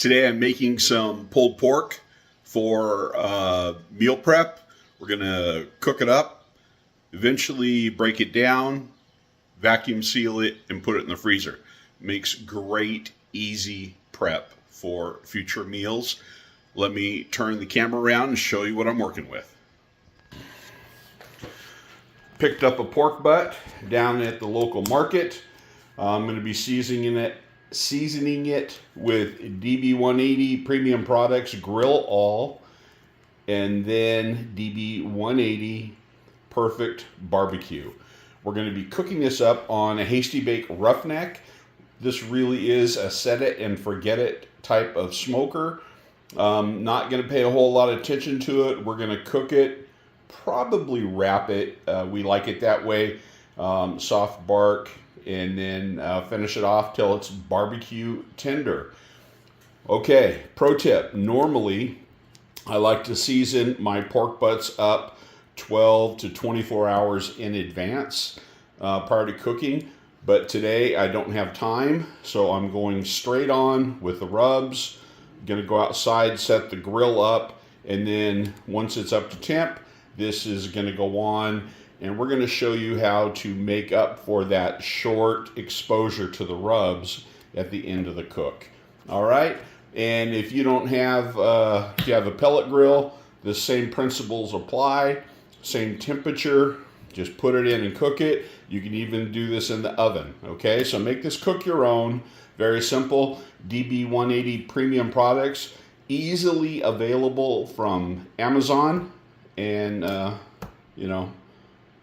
Today I'm making some pulled pork for meal prep. We're going to cook it up, eventually break it down, vacuum seal it, and put it in the freezer. Makes great, easy prep for future meals. Let me turn the camera around and show you what I'm working with. Picked up a pork butt down at the local market. I'm going to be seasoning it with DB180 Premium Products Grill All, and then DB180 Perfect Barbecue. We're going to be cooking this up on a hasty bake Roughneck. This really is a set it and forget it type of smoker. Not going to pay a whole lot of attention to it. We're going to cook it, probably wrap it. We like it that way, soft bark, and then finish it off till it's barbecue tender. Okay, pro tip. Normally, I like to season my pork butts up 12 to 24 hours in advance prior to cooking. But today I don't have time, so I'm going straight on with the rubs. Going to go outside, set the grill up, and then once it's up to temp, this is going to go on, and we're going to show you how to make up for that short exposure to the rubs at the end of the cook. All right, and if you don't have, if you have a pellet grill, the same principles apply, same temperature. Just put it in and cook it. You can even do this in the oven, okay? So make this cook your own. Very simple. DB180 Premium Products, easily available from Amazon. And, you know,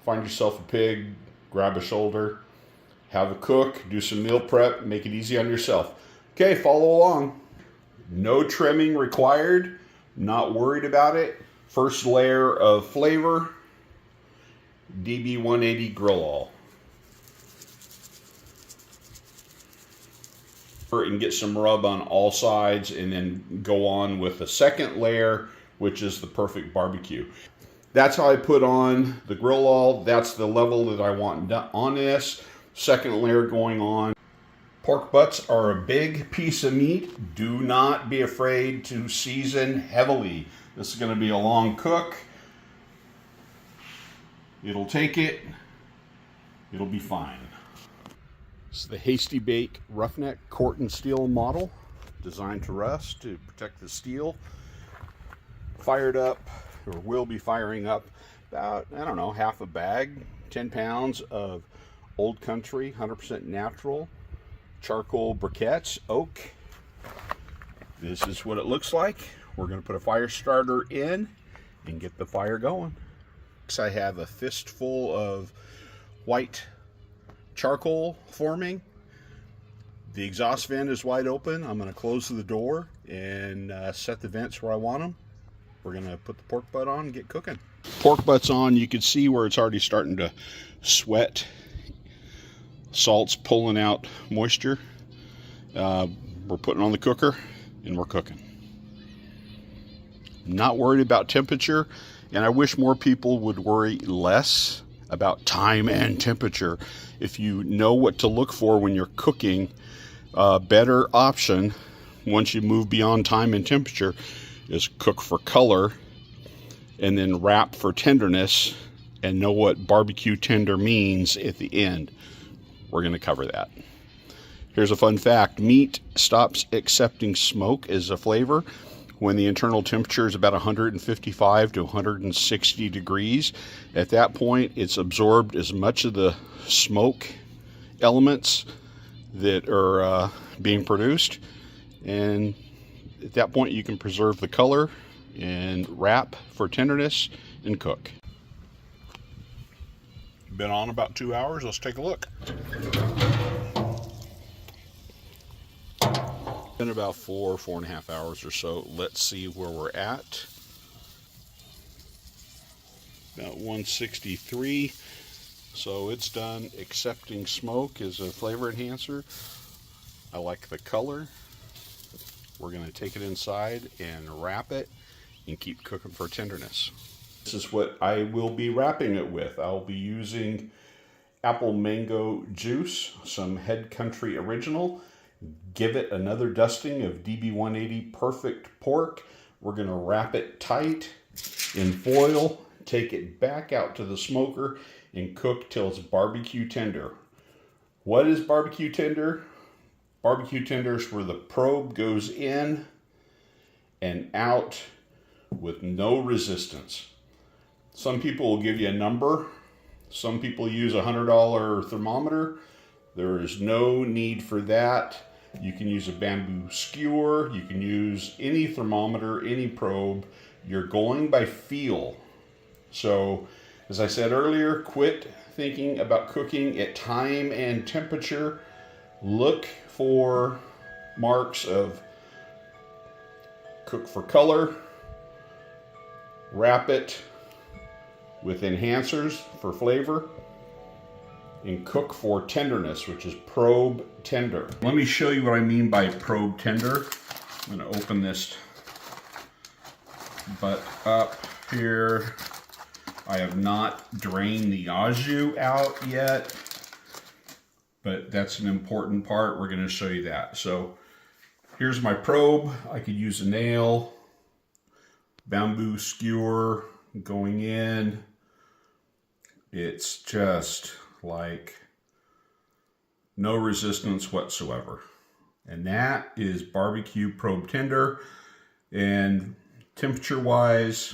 find yourself a pig, grab a shoulder, have a cook, do some meal prep, make it easy on yourself. Okay, follow along. No trimming required. Not worried about it. First layer of flavor. DB180 Grill All. And get some rub on all sides, and then go on with the second layer, which is the perfect barbecue. That's how I put on the Grill All. That's the level that I want on this. Second layer going on. Pork butts are a big piece of meat. Do not be afraid to season heavily. This is going to be a long cook. It'll take it. It'll be fine. This is the Hasty Bake Roughneck Corten steel model, designed to rust to protect the steel. Fired up, or will be firing up, about, I don't know, half a bag, 10 pounds of Old Country, 100% natural, charcoal briquettes, oak. This is what it looks like. We're going to put a fire starter in and get the fire going. I have a fistful of white charcoal forming. The exhaust vent is wide open. I'm going to close the door and set the vents where I want them. We're going to put the pork butt on and get cooking. Pork butt's on. You can see where it's already starting to sweat. Salt's pulling out moisture. We're putting on the cooker and we're cooking. Not worried about temperature. And I wish more people would worry less about time and temperature. If you know what to look for when you're cooking, a better option once you move beyond time and temperature is cook for color and then wrap for tenderness, and know what barbecue tender means at the end. We're going to cover that. Here's a fun fact. Meat stops accepting smoke as a flavor when the internal temperature is about 155 to 160 degrees. At that point, it's absorbed as much of the smoke elements that are being produced. And at that point, you can preserve the color and wrap for tenderness and cook. Been on about 2 hours. Let's take a look. Been about 4.5 hours or so. Let's see where we're at. About 163. So it's done accepting smoke as a flavor enhancer. I like the color. We're going to take it inside and wrap it and keep cooking for tenderness. This is what I will be wrapping it with. I'll be using apple mango juice, some Head Country Original, Give it another dusting of DB180 Perfect Pork. We're going to wrap it tight in foil, take it back out to the smoker, and cook till it's barbecue tender. What is barbecue tender? Barbecue tender is where the probe goes in and out with no resistance. Some people will give you a number. Some people use a $100 thermometer. There is no need for that. You can use a bamboo skewer. You can use any thermometer, any probe. You're going by feel. So, as I said earlier, quit thinking about cooking at time and temperature. Look for marks of cook for color. Wrap it with enhancers for flavor, and cook for tenderness, which is probe tender. Let me show you what I mean by probe tender. I'm going to open this butt up here. I have not drained the au jus out yet, but that's an important part. We're going to show you that. So here's my probe. I could use a nail, bamboo skewer going in. It's just like no resistance whatsoever. And that is barbecue probe tender. And temperature wise,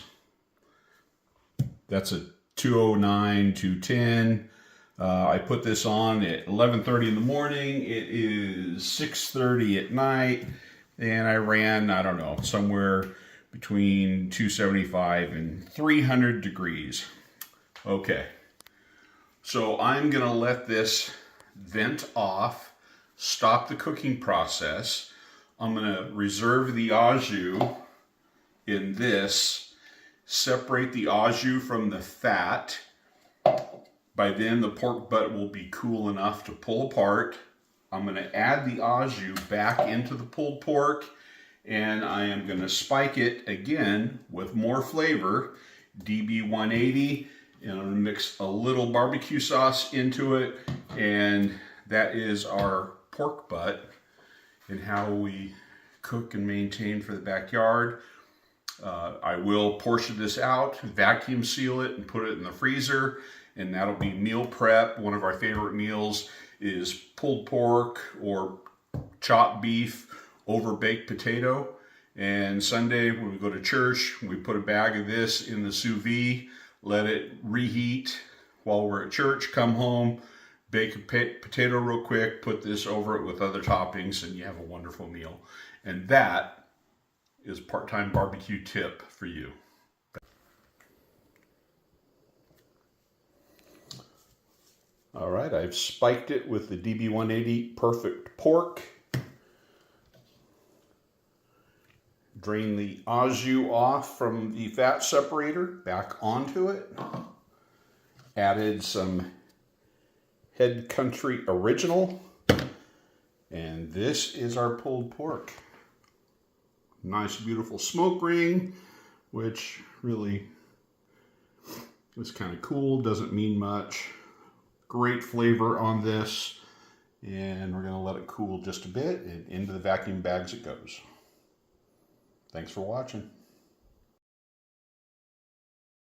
that's a 209, 210. I put this on at 11:30 in the morning. It is 6:30 at night. And I ran, I don't know, somewhere between 275 and 300 degrees. Okay. So I'm going to let this vent off, stop the cooking process. I'm going to reserve the au jus in this, separate the au jus from the fat. By then the pork butt will be cool enough to pull apart. I'm going to add the au jus back into the pulled pork, and I am going to spike it again with more flavor, DB180. And I'm going to mix a little barbecue sauce into it, and that is our pork butt and how we cook and maintain for the backyard. I will portion this out, vacuum seal it, and put it in the freezer, and that'll be meal prep. One of our favorite meals is pulled pork or chopped beef over baked potato. And Sunday when we go to church, we put a bag of this in the sous vide, let it reheat while we're at church, come home, bake a potato real quick, put this over it with other toppings, and you have a wonderful meal. And that is part-time barbecue tip for you. All right, I've spiked it with the DB180 Perfect Pork. Drain the au jus off from the fat separator, back onto it. Added some Head Country Original. And this is our pulled pork. Nice, beautiful smoke ring, which really is kind of cool, doesn't mean much. Great flavor on this. And we're going to let it cool just a bit, and into the vacuum bags it goes. Thanks for watching.